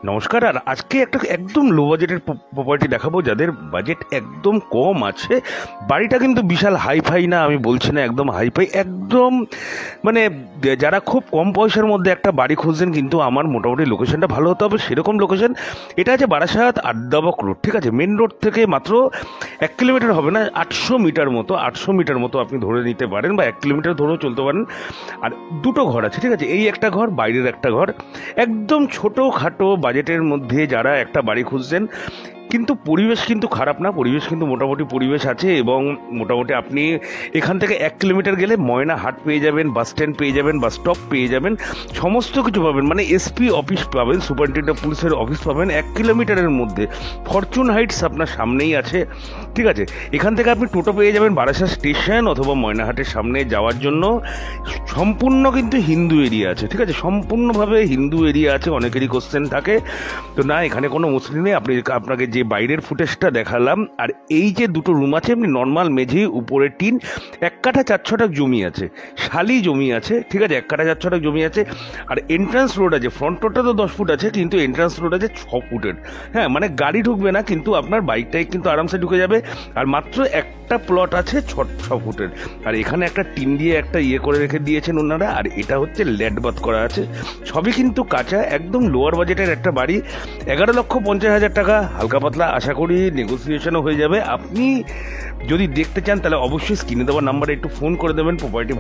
নমস্কার। আর আজকে একটা একদম লো বাজেটের প্রপার্টি দেখাবো, যাদের বাজেট একদম কম আছে। বাড়িটা কিন্তু বিশাল হাইফাই না, আমি বলছি না একদম হাইফাই, একদম মানে যারা খুব কম পয়সার মধ্যে একটা বাড়ি খুঁজছেন, কিন্তু আমার মোটামুটি লোকেশনটা ভালো হতে হবে সেরকম লোকেশন। এটা আছে বারাসাত আদ্যাবক রোড, ঠিক আছে? মেন রোড থেকে মাত্র 1 কিলোমিটার হবে না, 800 মিটার মতো আপনি ধরে নিতে পারেন, বা 1 কিলোমিটার ধরেও চলতে পারেন। আর দুটো ঘর আছে, ঠিক আছে? এই একটা ঘর, বাইরের একটা ঘর, একদম ছোটো খাটো বাজেটের মধ্যে যারা একটা বাড়ি খুঁজছেন। কিন্তু পরিবেশ কিন্তু খারাপ না, পরিবেশ কিন্তু মোটামুটি পরিবেশ আছে। এবং মোটামুটি আপনি এখান থেকে 1 কিলোমিটার গেলে ময়না হাট পেয়ে যাবেন, বাস স্ট্যান্ড পেয়ে যাবেন, বাস স্টপ পেয়ে যাবেন, সমস্ত কিছু পাবেন। মানে এসপি অফিস পাবেন, সুপারিনটেন্ডেন্ট পুলিশের অফিস পাবেন 1 কিলোমিটারের মধ্যে। ফরচুন হাইটস আপনার সামনেই আছে, ঠিক আছে? এখান থেকে আপনি টোটো পেয়ে যাবেন বারাসাত স্টেশন অথবা ময়নাহাটের সামনে যাওয়ার জন্য। সম্পূর্ণ কিন্তু হিন্দু এরিয়া আছে, ঠিক আছে? সম্পূর্ণভাবে হিন্দু এরিয়া আছে। অনেকেরই কোশ্চেন থাকে, তো না, এখানে কোনো মুসলিম নেই। আপনাকে যে বাইরের ফুটেজটা দেখালাম, আর এই যে দুটো রুম আছে, এমনি নর্মাল মেঝে, উপরে টিন, 1 কাঠা 4 ছটাক জমি আছে, শালি জমি আছে, ঠিক আছে? 1 কাঠা 4 ছটাক জমি আছে। আর এন্ট্রান্স রোড আছে, ফ্রন্ট রোডটা তো 10 ফুট আছে, কিন্তু এন্ট্রান্স রোড আছে 6 ফুটের। হ্যাঁ, মানে গাড়ি ঢুকবে না, কিন্তু আপনার বাইকটাই কিন্তু আরামসে ঢুকে যাবে। আর মাত্র একটা প্লট আছে 6 ফুটের। আর এখানে একটা টিন দিয়ে একটা ইয়ে করে রেখে দিয়েছেন ওনারা। আর এটা হচ্ছে ল্যাড বাথ করা আছে, সবই কিন্তু কাঁচা, একদম লোয়ার বাজেটের একটা বাড়ি। 11,50,000 টাকা, হালকা পাতলা, আশা করি নেগোসিয়েশনও হয়ে যাবে। আপনি যদি দেখতে চান তাহলে অবশ্যই স্ক্রিনে দেওয়া নাম্বারে একটু ফোন করে দেবেন। প্রপার্টি